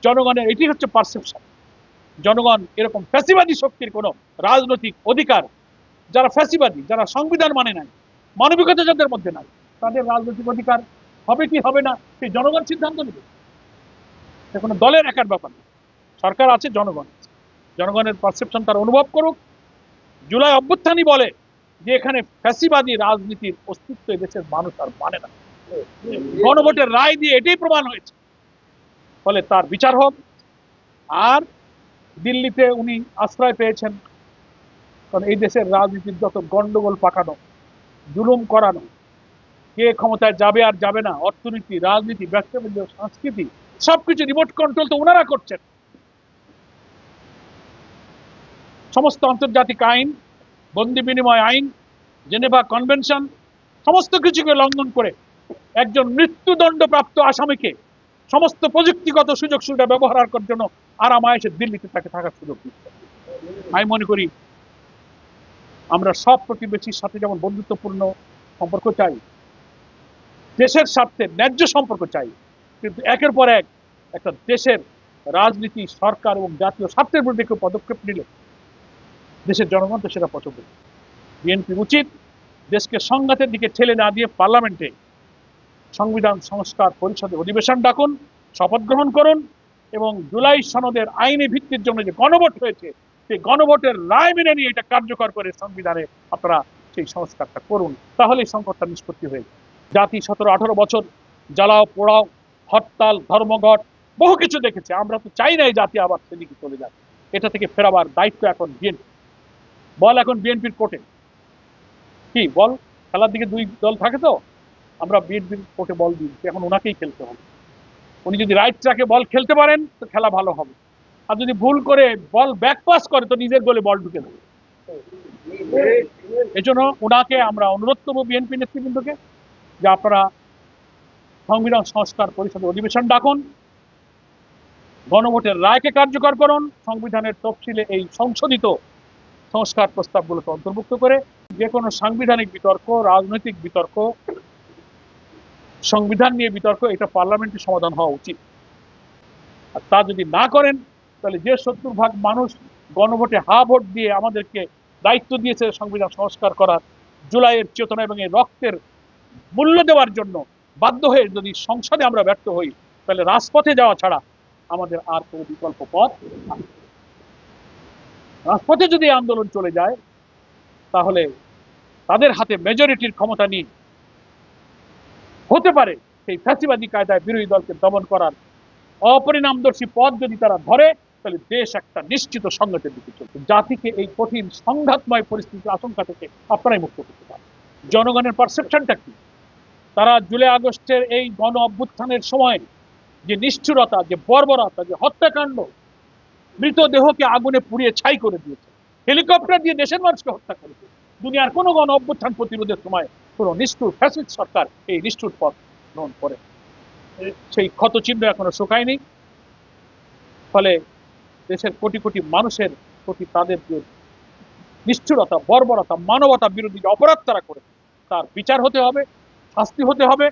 জনগণের এটি হচ্ছে পারসেপশন। জনগণ এরকম ফ্যাসিবাদী শক্তির কোনো রাজনৈতিক অধিকার, যারা ফ্যাসিবাদী, যারা সংবিধান মানে নাই, মানবিকতা যাদের মধ্যে নাই, তাদের রাজনৈতিক অধিকার হবে কি হবে না সেই জনগণ সিদ্ধান্ত নেবে। কোনো দলের একার ব্যাপার না। সরকার আছে, জনগণ, জনগণের পারসেপশন তার অনুভব করুক। জুলাই অভ্যুত্থানই বলে যে এখানে ফ্যাসিবাদী রাজনীতির অস্তিত্ব দেশের মানুষ আর মানে না। গণভোটের রায় দিয়ে এটাই প্রমাণ হয়েছে। ফলে তার বিচার হোক। আর দিল্লিতে উনি আশ্রয় পেয়েছেন, কারণ এই দেশের রাজনীতির যত গন্ডগোল পাকানো, জুলুম করানো, কে ক্ষমতায় যাবে আর যাবে না, অর্থনীতি, রাজনীতি, ব্যবসা বাণিজ্য, সংস্কৃতি, সবকিছু রিমোট কন্ট্রোল তো ওনারা করছেন। সমস্ত আন্তর্জাতিক আইন, বন্দি বিনিময় আইন, জেনেভা কনভেনশন, সমস্ত কিছুকে লঙ্ঘন করে একজন মৃত্যুদণ্ডপ্রাপ্ত আসামিকে সমস্ত প্রযুক্তিগত সুযোগ সুবিধা ব্যবহার করার জন্য আরামায়েশে দিল্লিতে তাকে থাকার সুযোগ দিচ্ছে। আমি মনে করি আমরা সব প্রতিবেশীর সাথে যেমন বন্ধুত্বপূর্ণ সম্পর্ক চাই, দেশের স্বার্থে ন্যায্য সম্পর্ক চাই, কিন্তু একের পর এক একটা দেশের রাজনীতি, সরকার এবং জাতীয় স্বার্থের বিরুদ্ধে কেউ পদক্ষেপ নিলে দেশের জনগণ তো সেটা পছন্দ করে। বিএনপির উচিত দেশকে সংঘাতের দিকে ঠেলে না দিয়ে পার্লামেন্টে সংবিধান সংস্কার পরিষদে অধিবেশন ডাকুন, শপথ গ্রহণ করুন এবং জুলাই সনদের আইনি ভিত্তির জন্য যে গণভোট হয়েছে সেই গণভোটের রায় মেনে নিয়ে এটা কার্যকর করে সংবিধানে আপনারা সেই সংস্কারটা করুন। তাহলে এই সংকটটা নিষ্পত্তি হয়ে যায়। জাতি 17-18 বছর জ্বালাও পোড়াও, হরতাল, ধর্মঘট, বহু কিছু দেখেছে। আমরা তো চাই না এই জাতি আবার সেদিকে চলে যায়। এটা থেকে ফেরাবার দায়িত্ব এখন বিএনপি। বল এখন বিএনপির কোর্টে। কি বল খেলার দিকে দুই দল থাকে, তো আমরা বিএনপির কোর্টে বল দিই, এখন ওনাকেই খেলতে হবে। উনি যদি রাইট ট্র্যাকে বল খেলতে পারেন তো খেলা ভালো হবে, আর যদি ভুল করে বল ব্যাক পাস করে তো নিজের গোলে বল ঢুকে দেবে। এজন্য ওনাকে আমরা অনুরোধ করবো, বিএনপি নেতৃবৃন্দকে, যে আপনারা সংবিধান সংস্কার পরিষদের অধিবেশন ডাকুন, গণভোটের রায়কে কার্যকর করুন, সংবিধানের তফসিলে এই সংশোধিত সংস্কার প্রস্তাবগুলোকে অন্তর্ভুক্ত করে যে কোনো সাংবিধানিক বিতর্ক, রাজনৈতিক বিতর্ক, সংবিধান নিয়ে বিতর্ক, এটা পার্লামেন্টে সমাধান হওয়া উচিত। আর তা যদি না করেন তাহলে যে 70% মানুষ গণভোটে হা ভোট দিয়ে আমাদেরকে দায়িত্ব দিয়েছে সংবিধান সংস্কার করার, জুলাইয়ের চেতনা এবং এই রক্তের মূল্য দেওয়ার জন্য বাধ্য হয়ে যদি সংসদে আমরা ব্যর্থ হই, তাহলে রাজপথে যাওয়া ছাড়া আমাদের আর কোনো বিকল্প পথ নেই। রাজপথে যদি আন্দোলন চলে যায় তাহলে তাদের হাতে মেজরিটির ক্ষমতা নিয়ে হতে পারে সেই ফ্যাসিবাদী কায়দায় বিরোধী দলকে দমন করার অপরিণামদর্শী পথ যদি তারা ধরে, তাহলে দেশ একটা নিশ্চিত সংঘাতের দিকে চলবে। জাতিকে এই কঠিন সংঘাতময় পরিস্থিতির আশঙ্কা থেকে আপনারাই মুক্ত করতে পারেন। জনগণের পারসেপশনটা কি? তারা জুলাই আগস্টের এই গণ অভ্যুত্থানের সময় যে নিষ্ঠুরতা, যে বর্বরতা, যে হত্যাকাণ্ড, মৃতদেহকে আগুনে পুড়িয়ে ছাই করে দিয়েছে, হেলিকপ্টার দিয়ে দেশের মানুষকে হত্যা করেছে, দুনিয়ার কোনো গণ অভ্যুত্থান প্রতিরোধের সময় কোনো নিষ্ঠুর ফ্যাসিস্ট সরকার এই নিষ্ঠুর পথ গ্রহণ করে সেই ক্ষতচিহ্ন এখনো শুকায়নি। ফলে দেশের কোটি কোটি মানুষের প্রতি তাদের যে নিষ্ঠুরতা, বর্বরতা, মানবতা বিরোধী যে অপরাধ তারা করে, তার বিচার হতে হবে, শাস্তি হতে হবে।